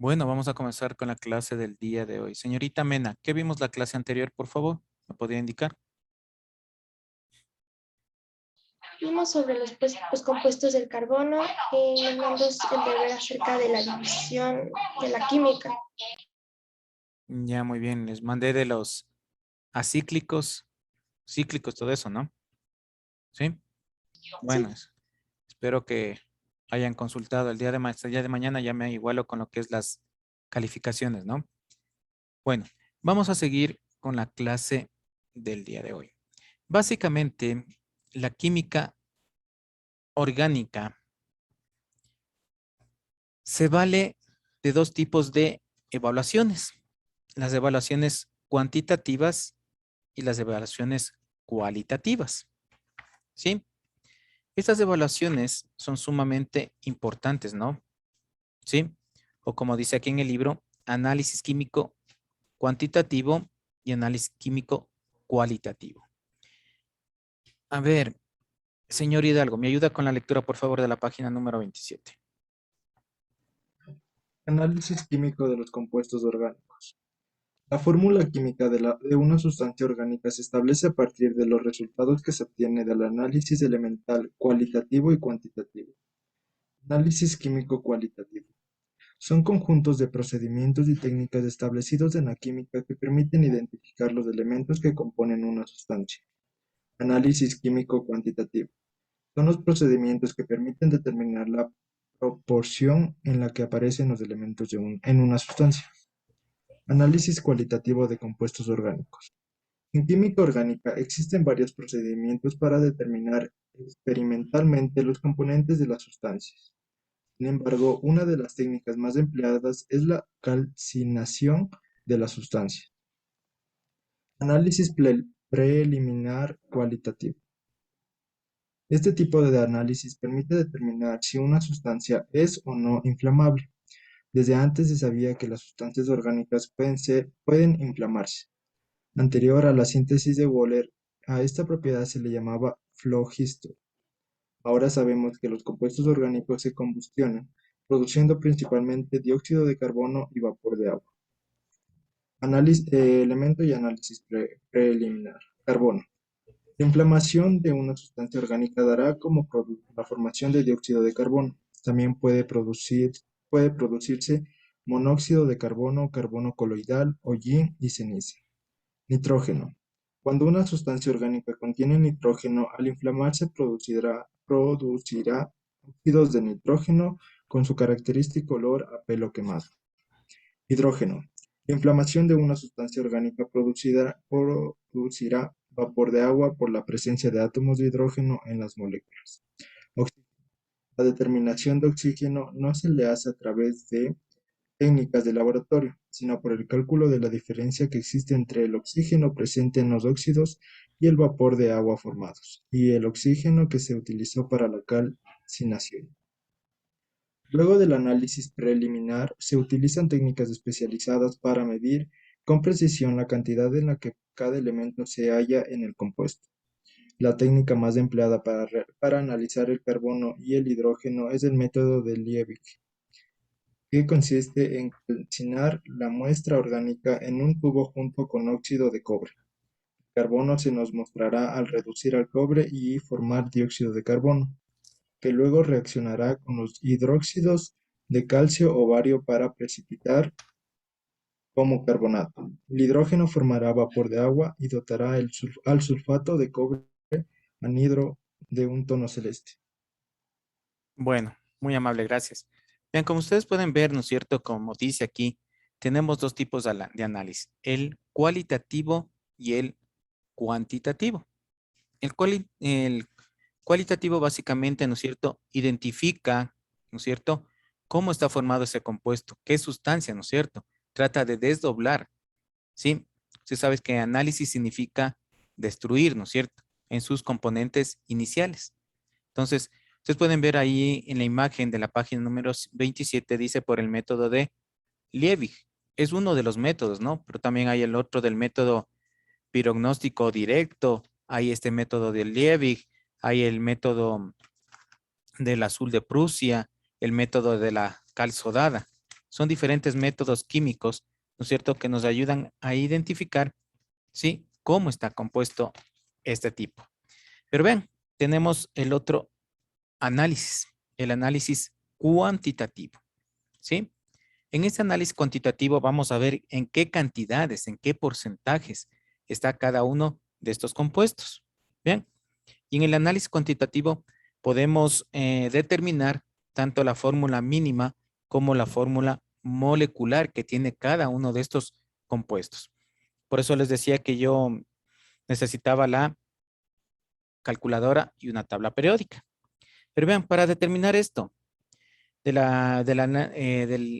Bueno, vamos a comenzar con la clase del día de hoy. Señorita Mena, ¿qué vimos la clase anterior, por favor? ¿Me podría indicar? Vimos sobre los compuestos del carbono y nos el deber acerca de la división de la química. Ya, muy bien. Les mandé de los acíclicos, cíclicos, todo eso, ¿no? Sí. Bueno, Sí, espero que hayan consultado el día de mañana ya me igualo con lo que es las calificaciones, ¿no? Bueno, vamos a seguir con la clase del día de hoy. Básicamente, la química orgánica se vale de dos tipos de evaluaciones, las evaluaciones cuantitativas y las evaluaciones cualitativas, ¿sí? Estas evaluaciones son sumamente importantes, ¿no? ¿Sí? O como dice aquí en el libro, análisis químico cuantitativo y análisis químico cualitativo. A ver, señor Hidalgo, ¿me ayuda con la lectura, por favor, de la página número 27? Análisis químico de los compuestos orgánicos. La fórmula química de una sustancia orgánica se establece a partir de los resultados que se obtiene del análisis elemental cualitativo y cuantitativo. Análisis químico cualitativo. Son conjuntos de procedimientos y técnicas establecidos en la química que permiten identificar los elementos que componen una sustancia. Análisis químico cuantitativo. Son los procedimientos que permiten determinar la proporción en la que aparecen los elementos en una sustancia. Análisis cualitativo de compuestos orgánicos. En química orgánica existen varios procedimientos para determinar experimentalmente los componentes de las sustancias. Sin embargo, una de las técnicas más empleadas es la calcinación de la sustancia. Análisis preliminar cualitativo. Este tipo de análisis permite determinar si una sustancia es o no inflamable. Desde antes se sabía que las sustancias orgánicas pueden inflamarse. Anterior a la síntesis de Wöhler, a esta propiedad se le llamaba flogisto. Ahora sabemos que los compuestos orgánicos se combustionan, produciendo principalmente dióxido de carbono y vapor de agua. Elemento y análisis preliminar. Carbono. La inflamación de una sustancia orgánica dará como producto la formación de dióxido de carbono. También puede producirse monóxido de carbono, carbono coloidal, hollín y ceniza. Nitrógeno. Cuando una sustancia orgánica contiene nitrógeno, al inflamarse producirá óxidos de nitrógeno con su característico olor a pelo quemado. Hidrógeno. La inflamación de una sustancia orgánica producirá vapor de agua por la presencia de átomos de hidrógeno en las moléculas. Oxígeno. La determinación de oxígeno no se le hace a través de técnicas de laboratorio, sino por el cálculo de la diferencia que existe entre el oxígeno presente en los óxidos y el vapor de agua formados, y el oxígeno que se utilizó para la calcinación. Luego del análisis preliminar, se utilizan técnicas especializadas para medir con precisión la cantidad en la que cada elemento se halla en el compuesto. La técnica más empleada para analizar el carbono y el hidrógeno es el método de Liebig, que consiste en calcinar la muestra orgánica en un tubo junto con óxido de cobre. El carbono se nos mostrará al reducir al cobre y formar dióxido de carbono, que luego reaccionará con los hidróxidos de calcio o bario para precipitar como carbonato. El hidrógeno formará vapor de agua y dotará al sulfato de cobre anhidro de un tono celeste. Bueno, muy amable, gracias. Bien, como ustedes pueden ver, ¿no es cierto? Como dice aquí, tenemos dos tipos de análisis, el cualitativo y el cuantitativo. El cualitativo básicamente, ¿no es cierto?, identifica, ¿no es cierto?, cómo está formado ese compuesto, qué sustancia, ¿no es cierto? Trata de desdoblar, ¿sí? Usted sabe que análisis significa destruir, ¿no es cierto?, en sus componentes iniciales. Entonces, ustedes pueden ver ahí en la imagen de la página número 27, dice por el método de Liebig. Es uno de los métodos, ¿no? Pero también hay el otro del método pirognóstico directo, hay este método de Liebig, hay el método del azul de Prusia, el método de la cal sodada, son diferentes métodos químicos, ¿no es cierto?, que nos ayudan a identificar, ¿sí?, cómo está compuesto este tipo. Pero vean, tenemos el otro análisis, el análisis cuantitativo, ¿sí? En este análisis cuantitativo vamos a ver en qué cantidades, en qué porcentajes está cada uno de estos compuestos. Bien, y en el análisis cuantitativo podemos determinar tanto la fórmula mínima como la fórmula molecular que tiene cada uno de estos compuestos. Por eso les decía que yo necesitaba la calculadora y una tabla periódica. Pero vean, para determinar esto del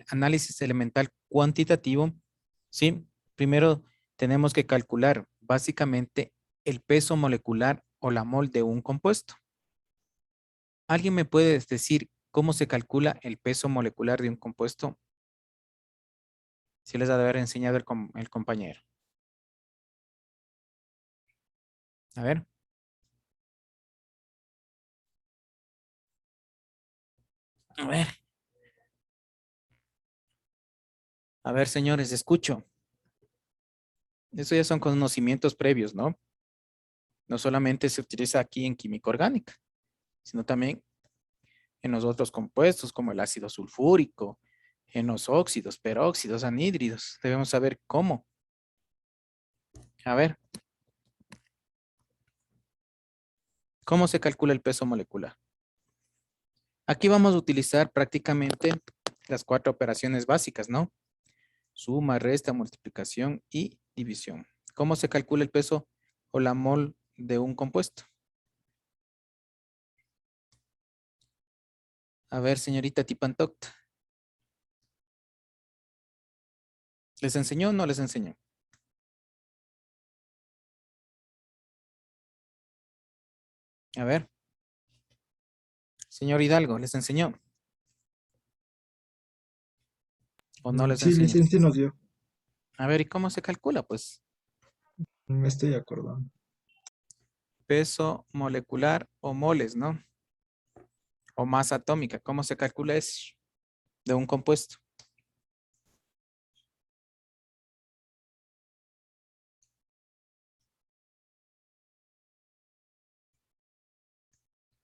análisis elemental cuantitativo, ¿sí? Primero tenemos que calcular básicamente el peso molecular o la mol de un compuesto. ¿Alguien me puede decir cómo se calcula el peso molecular de un compuesto? Si les ha de haber enseñado el compañero. A ver. A ver. A ver, señores, escucho. Eso ya son conocimientos previos, ¿no? No solamente se utiliza aquí en química orgánica, sino también en los otros compuestos como el ácido sulfúrico, en los óxidos, peróxidos, anhídridos. Debemos saber cómo. A ver, ¿cómo se calcula el peso molecular? Aquí vamos a utilizar prácticamente las 4 operaciones básicas, ¿no? Suma, resta, multiplicación y división. ¿Cómo se calcula el peso o la mol de un compuesto? A ver, señorita Tipantoc, ¿les enseñó o no les enseñó? A ver. Señor Hidalgo, ¿les enseñó? ¿O no les Sí, enseñó? licencia nos dio. A ver, ¿y cómo se calcula? Pues Me estoy acordando. peso molecular o moles, ¿no? O masa atómica. ¿Cómo se calcula eso de un compuesto?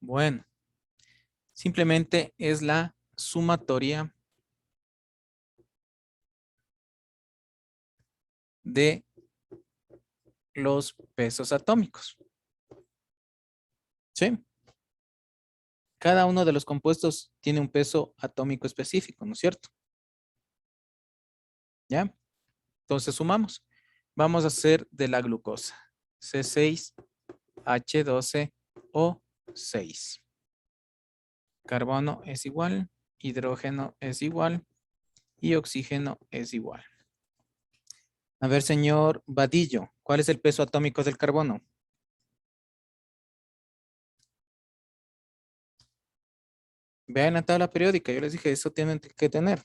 Bueno, simplemente es la sumatoria de los pesos atómicos. ¿Sí? Cada uno de los compuestos tiene un peso atómico específico, ¿no es cierto? ¿Ya? Entonces sumamos. Vamos a hacer de la glucosa. C6H12O6. Carbono es igual, hidrógeno es igual y oxígeno es igual. A ver, señor Vadillo, ¿cuál es el peso atómico del carbono? Vean la tabla periódica, yo les dije, eso tienen que tener.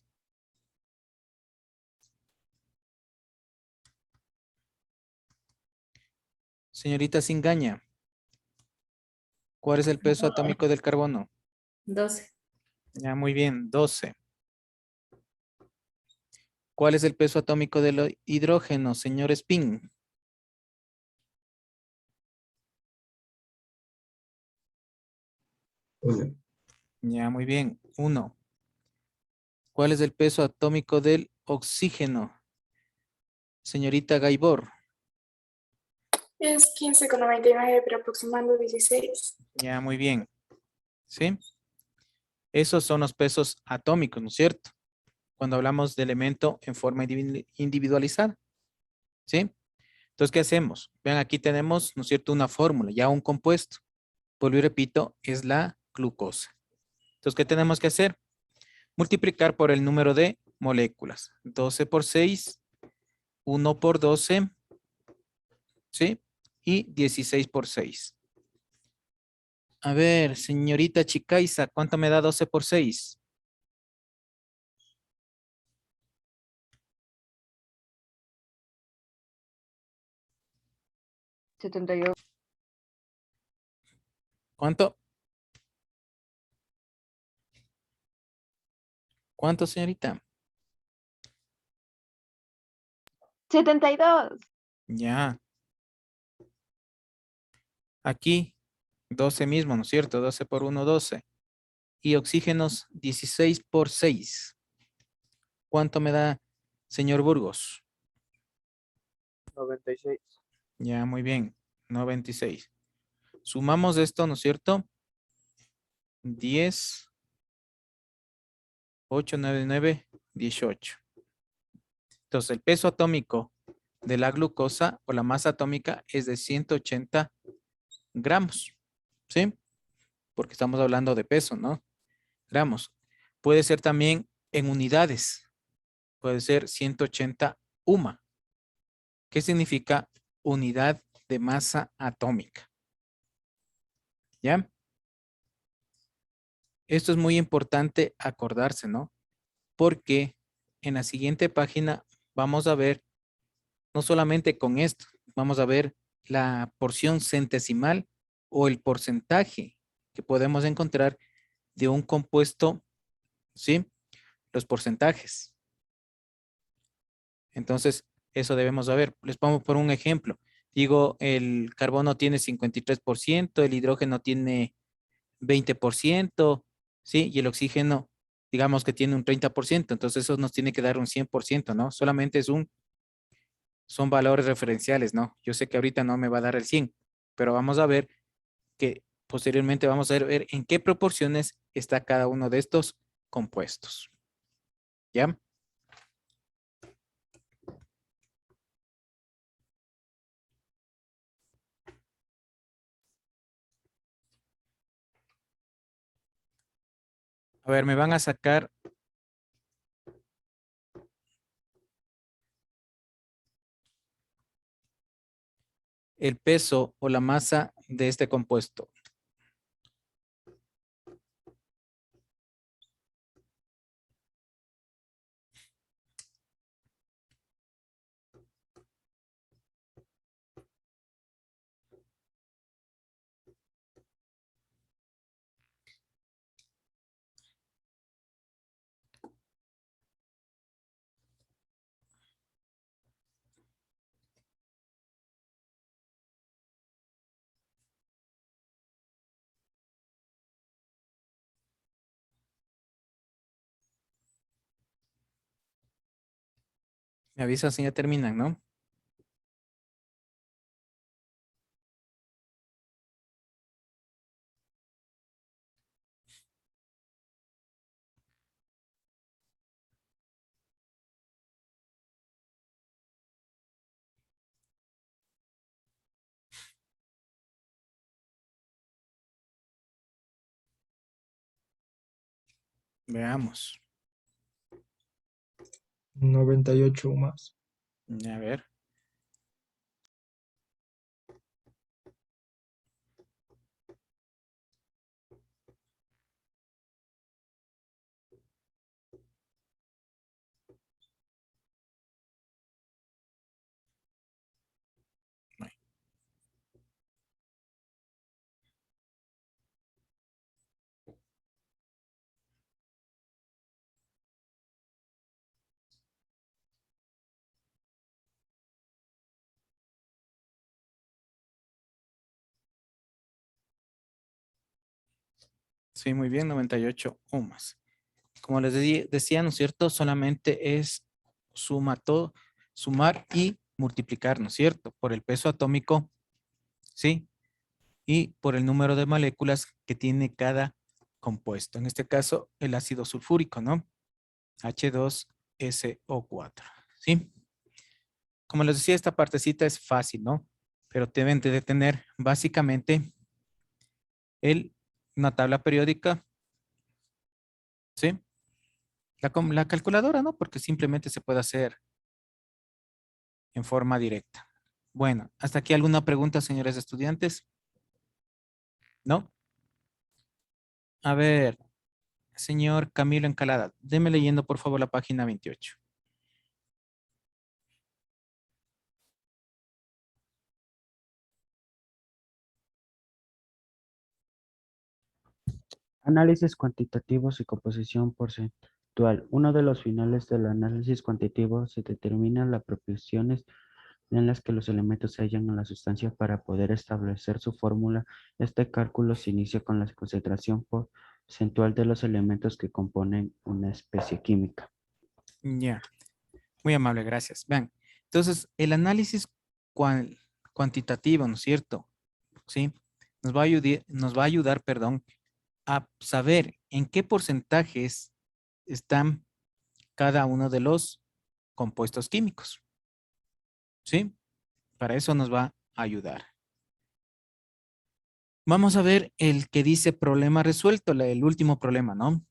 Señorita Singaña, ¿cuál es el peso atómico del carbono? 12. Ya, muy bien, 12. ¿Cuál es el peso atómico del hidrógeno, señor Spin? 1. Ya, muy bien, 1. ¿Cuál es el peso atómico del oxígeno, señorita Gaibor? Es 15,99, pero aproximando 16. Ya, muy bien. ¿Sí? Esos son los pesos atómicos, ¿no es cierto? Cuando hablamos de elemento en forma individualizada. ¿Sí? Entonces, ¿qué hacemos? Vean, aquí tenemos, ¿no es cierto?, una fórmula, ya un compuesto. Vuelvo y repito, es la glucosa. Entonces, ¿qué tenemos que hacer? Multiplicar por el número de moléculas. 12 por 6, 1 por 12, ¿sí? Y 16 por 6. A ver, señorita Chicaiza, ¿cuánto me da 12 por 6? ¿Cuánto? ¿Cuánto, señorita? 72. Ya. Aquí 12 mismo, ¿no es cierto? 12 por 1, 12. Y oxígenos 16 por 6. ¿Cuánto me da, señor Burgos? 96. Ya, muy bien. 96. Sumamos esto, ¿no es cierto? 10, 8, 9, 9, 18. Entonces, el peso atómico de la glucosa o la masa atómica es de 180 gramos, ¿sí? Porque estamos hablando de peso, ¿no? Gramos. Puede ser también en unidades. Puede ser 180 UMA. ¿Qué significa unidad de masa atómica? ¿Ya? Esto es muy importante acordarse, ¿no? Porque en la siguiente página vamos a ver, no solamente con esto, vamos a ver la porción centesimal o el porcentaje que podemos encontrar de un compuesto, ¿sí? Los porcentajes. Entonces, eso debemos saber. Les pongo por un ejemplo. Digo, el carbono tiene 53%, el hidrógeno tiene 20%, ¿sí? Y el oxígeno, digamos que tiene un 30%. Entonces, eso nos tiene que dar un 100%, ¿no? Solamente son valores referenciales, ¿no? Yo sé que ahorita no me va a dar el 100, pero vamos a ver que posteriormente vamos a ver en qué proporciones está cada uno de estos compuestos. ¿Ya? A ver, me van a sacar el peso o la masa de este compuesto. Me avisan si ya terminan, ¿no? Veamos. 98 UMAS. A ver. Sí, muy bien, 98 UMAS. Como les decía, ¿no es cierto? Solamente es sumar y multiplicar, ¿no es cierto? Por el peso atómico, ¿sí? Y por el número de moléculas que tiene cada compuesto. En este caso, el ácido sulfúrico, ¿no? H2SO4, ¿sí? Como les decía, esta partecita es fácil, ¿no? Pero deben de tener básicamente una tabla periódica, ¿sí? La calculadora, ¿no? Porque simplemente se puede hacer en forma directa. Bueno, ¿hasta aquí alguna pregunta, señores estudiantes? ¿No? A ver, señor Camilo Encalada, deme leyendo por favor la página 28. Análisis cuantitativos y composición por ciento. porcentual. Uno de los finales del análisis cuantitativo se determina las proporciones en las que los elementos se hallan en la sustancia para poder establecer su fórmula. Este cálculo se inicia con la concentración porcentual de los elementos que componen una especie química. Ya, muy amable, gracias. Vean, entonces el análisis cuantitativo, ¿no es cierto? ¿Sí? Nos va a ayudar, perdón, a saber en qué porcentajes están cada uno de los compuestos químicos. ¿Sí? Para eso nos va a ayudar. Vamos a ver el que dice problema resuelto, el último problema, ¿no?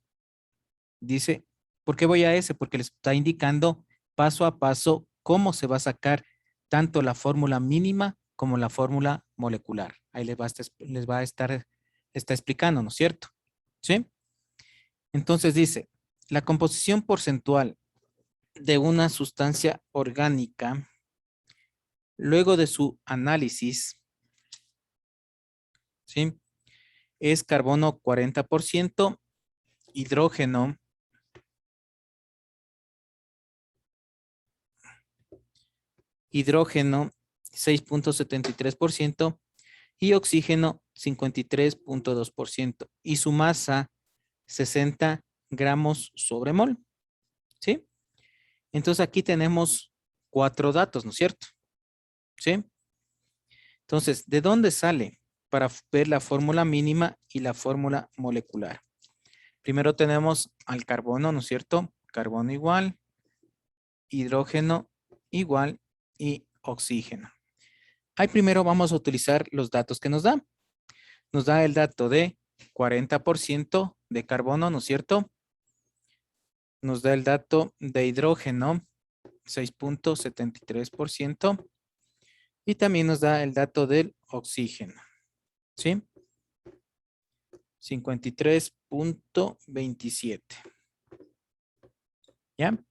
Dice, ¿por qué voy a ese? Porque les está indicando paso a paso cómo se va a sacar tanto la fórmula mínima como la fórmula molecular. Ahí les va a estar explicando, ¿no es cierto? ¿Sí? Entonces dice, la composición porcentual de una sustancia orgánica, luego de su análisis, ¿sí? Es carbono 40%, hidrógeno 6.73% y oxígeno 53.2% y su masa 60 gramos sobre mol. ¿Sí? Entonces aquí tenemos 4 datos, ¿no es cierto? ¿Sí? Entonces, ¿de dónde sale para ver la fórmula mínima y la fórmula molecular? Primero tenemos al carbono, ¿no es cierto? Carbono igual, hidrógeno igual y oxígeno. Ahí primero vamos a utilizar los datos que nos da. Nos da el dato de 40% de carbono, ¿no es cierto? Nos da el dato de hidrógeno, 6.73%. Y también nos da el dato del oxígeno, ¿sí? 53.27. ¿Ya?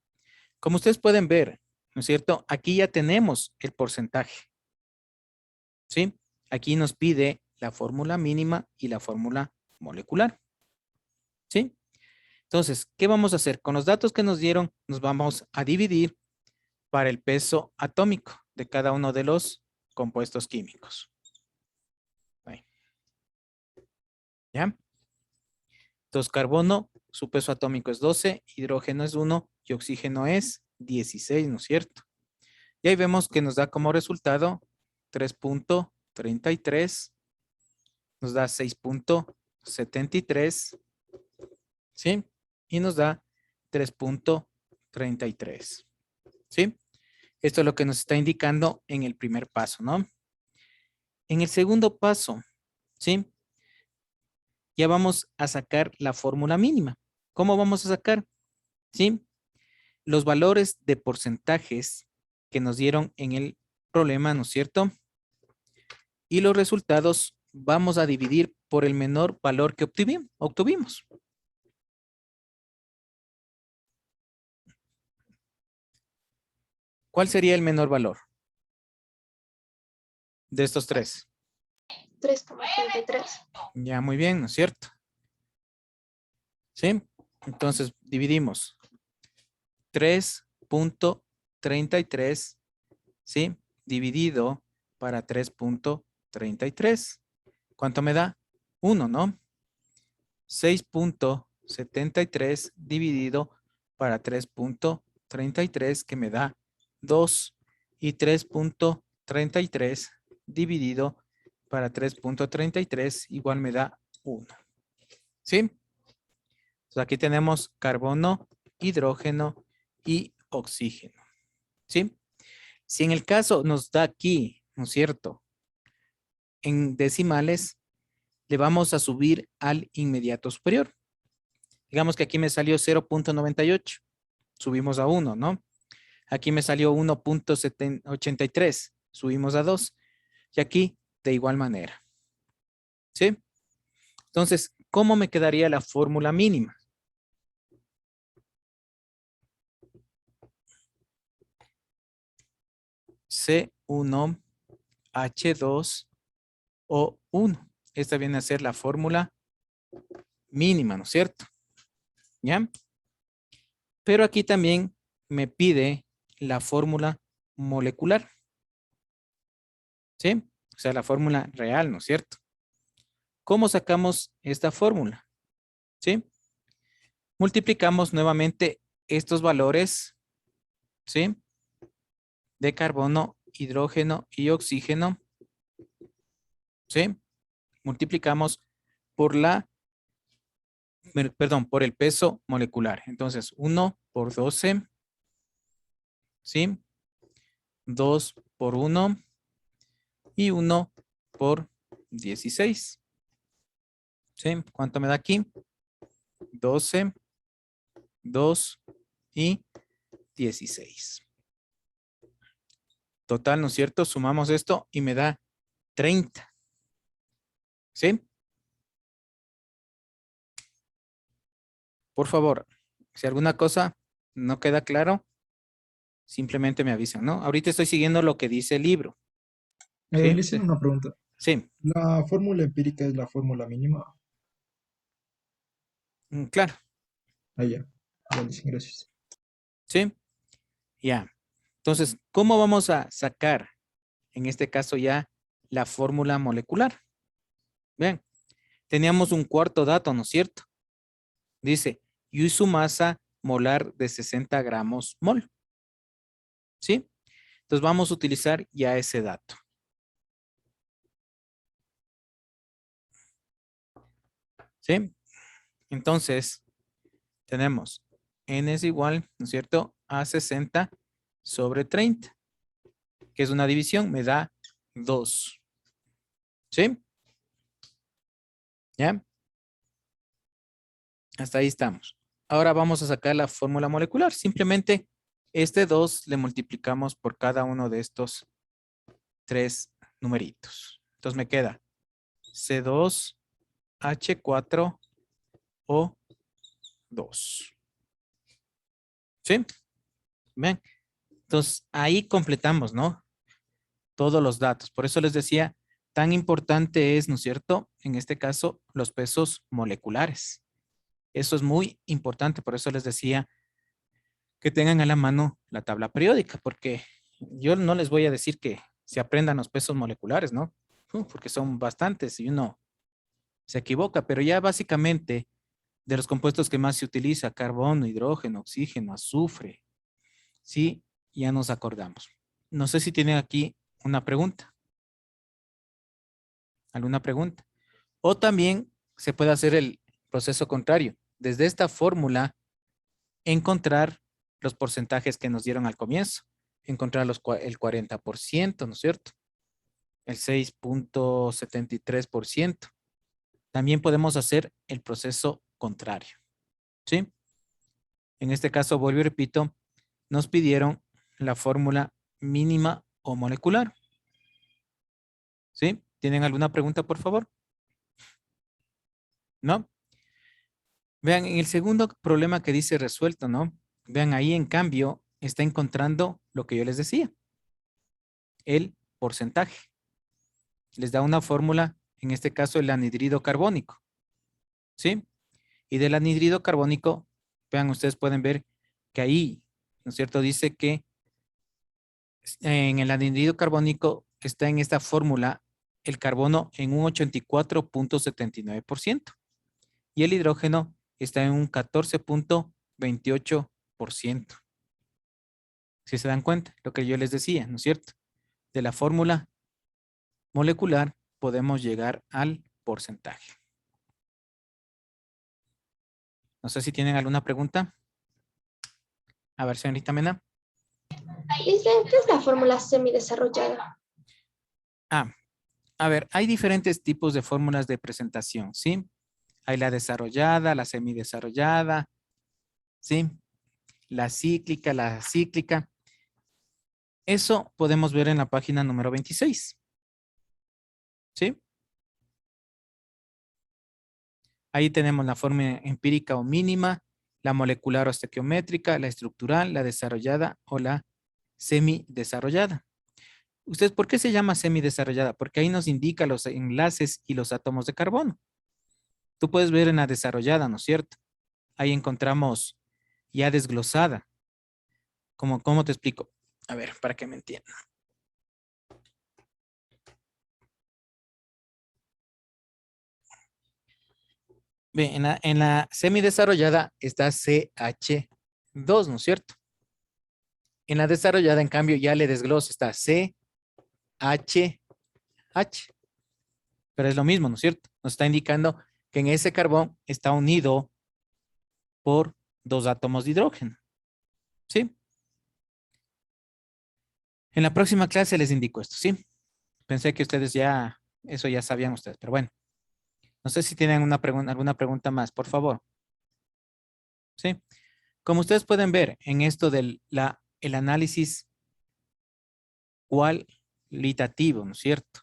Como ustedes pueden ver, ¿no es cierto? Aquí ya tenemos el porcentaje, ¿sí? Aquí nos pide la fórmula mínima y la fórmula molecular, ¿sí? Entonces, ¿qué vamos a hacer? Con los datos que nos dieron, nos vamos a dividir para el peso atómico de cada uno de los compuestos químicos. Ahí. ¿Ya? Entonces, carbono, su peso atómico es 12, hidrógeno es 1 y oxígeno es 16, ¿no es cierto? Y ahí vemos que nos da como resultado 3.33, nos da 6.73, ¿sí? Y nos da 3.33, ¿sí? Esto es lo que nos está indicando en el primer paso, ¿no? En el segundo paso, ¿sí? Ya vamos a sacar la fórmula mínima. ¿Cómo vamos a sacar? ¿Sí? Los valores de porcentajes que nos dieron en el problema, ¿no es cierto? Y los resultados vamos a dividir por el menor valor que obtuvimos. ¿Cuál sería el menor valor de estos tres? 3,33. Ya, muy bien, ¿no es cierto? ¿Sí? Entonces, dividimos 3.33, ¿sí? Dividido para 3.33. ¿Cuánto me da? 1, ¿no? 6.73 dividido para 3.33 que me da 2 y 3.33 dividido para 3.33 igual me da 1. ¿Sí? Entonces aquí tenemos carbono, hidrógeno y oxígeno. ¿Sí? Si en el caso nos da aquí, ¿no es cierto? En decimales, le vamos a subir al inmediato superior. Digamos que aquí me salió 0.98. Subimos a 1, ¿no? Aquí me salió 1.83. Subimos a 2. Y aquí de igual manera. ¿Sí? Entonces, ¿cómo me quedaría la fórmula mínima? C1H2O1. Esta viene a ser la fórmula mínima, ¿no es cierto? ¿Ya? Pero aquí también me pide la fórmula molecular. ¿Sí? O sea, la fórmula real, ¿no es cierto? ¿Cómo sacamos esta fórmula? ¿Sí? Multiplicamos nuevamente estos valores, ¿sí? De carbono, hidrógeno y oxígeno, ¿sí? Multiplicamos por por el peso molecular. Entonces, 1 por 12, ¿sí? 2 por 1 y 1 por 16. ¿Sí? ¿Cuánto me da aquí? 12, 2 y 16. Total, ¿no es cierto? Sumamos esto y me da 30. ¿Sí? Por favor, si alguna cosa no queda claro, simplemente me avisan, ¿no? Ahorita estoy siguiendo lo que dice el libro. ¿Sí? Le hicieron una pregunta. Sí, ¿La fórmula empírica es la fórmula mínima? claro. Ah, ya. Ya, listo, gracias. ¿Sí? Ya. Entonces, ¿cómo vamos a sacar, en este caso ya, la fórmula molecular? Vean, teníamos un cuarto dato, ¿no es cierto? Dice, y su masa molar de 60 gramos mol. ¿Sí? Entonces vamos a utilizar ya ese dato. ¿Sí? Entonces, tenemos N es igual, ¿no es cierto? A 60 sobre 30, que es una división, me da 2. ¿Sí? ¿Ya? Hasta ahí estamos. Ahora vamos a sacar la fórmula molecular. Simplemente este 2 le multiplicamos por cada uno de estos 3 numeritos. Entonces me queda C2H4O2. ¿Sí? Ven. Entonces ahí completamos, ¿no? Todos los datos. Por eso les decía, tan importante es, ¿no es cierto? En este caso, los pesos moleculares. Eso es muy importante. Por eso les decía que tengan a la mano la tabla periódica, porque yo no les voy a decir que se aprendan los pesos moleculares, ¿no? Porque son bastantes y uno se equivoca, pero ya básicamente de los compuestos que más se utiliza, carbono, hidrógeno, oxígeno, azufre, sí, ya nos acordamos. No sé si tienen aquí una pregunta. ¿Alguna pregunta? O también se puede hacer el proceso contrario. Desde esta fórmula, encontrar los porcentajes que nos dieron al comienzo. Encontrar el 40%, ¿no es cierto? El 6.73%. También podemos hacer el proceso contrario. ¿Sí? En este caso, vuelvo y repito, nos pidieron la fórmula mínima o molecular. ¿Sí? ¿Tienen alguna pregunta, por favor? ¿No? Vean, en el segundo problema que dice resuelto, ¿no? Vean, ahí en cambio está encontrando lo que yo les decía, el porcentaje. Les da una fórmula, en este caso el anhidrido carbónico, ¿sí? Y del anhidrido carbónico, vean, ustedes pueden ver que ahí, ¿no es cierto? Dice que en el anhidrido carbónico está en esta fórmula el carbono en un 84.79% y el hidrógeno está en un 14.28%. Si se dan cuenta, lo que yo les decía, ¿no es cierto? De la fórmula molecular podemos llegar al porcentaje. No sé si tienen alguna pregunta. A ver, señorita Mena. Dice, ¿qué es la fórmula semidesarrollada? A ver, hay diferentes tipos de fórmulas de presentación, ¿sí? Hay la desarrollada, la semidesarrollada, ¿sí? La cíclica, la acíclica. Eso podemos ver en la página número 26. ¿Sí? Ahí tenemos la forma empírica o mínima, la molecular o estequiométrica, la estructural, la desarrollada o la semidesarrollada. ¿Ustedes por qué se llama semidesarrollada? Porque ahí nos indica los enlaces y los átomos de carbono. Tú puedes ver en la desarrollada, ¿no es cierto? Ahí encontramos ya desglosada. ¿Cómo te explico? A ver, para que me entiendan. Bien, en la semidesarrollada está CH2, ¿no es cierto? En la desarrollada, en cambio, ya le desgloso, está CHH. Pero es lo mismo, ¿no es cierto? Nos está indicando que en ese carbón está unido por 2 átomos de hidrógeno. ¿Sí? En la próxima clase les indico esto, ¿sí? Pensé que ustedes eso ya sabían ustedes, pero bueno. No sé si tienen alguna pregunta más, por favor. ¿Sí? Como ustedes pueden ver en esto del el análisis cualitativo, ¿no es cierto?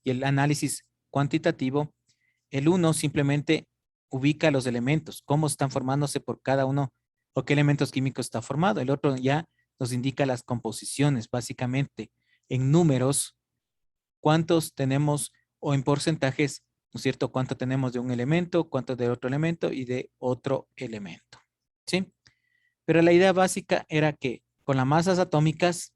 Y el análisis cuantitativo, el uno simplemente ubica los elementos, cómo están formándose por cada uno o qué elementos químicos está formado. El otro ya nos indica las composiciones, básicamente en números, cuántos tenemos o en porcentajes, ¿no es cierto? Cuánto tenemos de un elemento, cuánto de otro elemento y de otro elemento. ¿Sí? Pero la idea básica era que con las masas atómicas,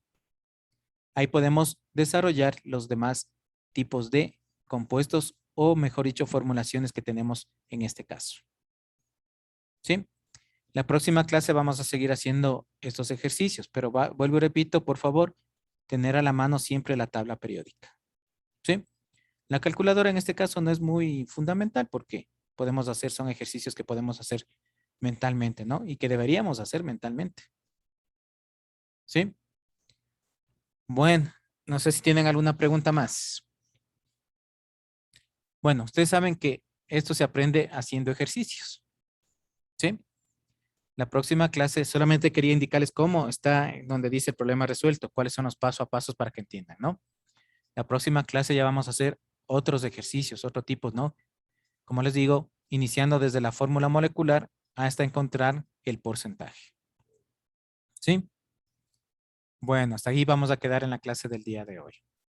ahí podemos desarrollar los demás tipos de compuestos o, mejor dicho, formulaciones que tenemos en este caso. ¿Sí? La próxima clase vamos a seguir haciendo estos ejercicios, pero vuelvo y repito, por favor, tener a la mano siempre la tabla periódica. ¿Sí? La calculadora en este caso no es muy fundamental porque son ejercicios que podemos hacer mentalmente, ¿no? Y que deberíamos hacer mentalmente. ¿Sí? Bueno, no sé si tienen alguna pregunta más. Bueno, ustedes saben que esto se aprende haciendo ejercicios. ¿Sí? La próxima clase solamente quería indicarles cómo está donde dice el problema resuelto, cuáles son los paso a pasos para que entiendan, ¿no? La próxima clase ya vamos a hacer otros ejercicios, otro tipo, ¿no? Como les digo, iniciando desde la fórmula molecular hasta encontrar el porcentaje. ¿Sí? Bueno, hasta ahí vamos a quedar en la clase del día de hoy.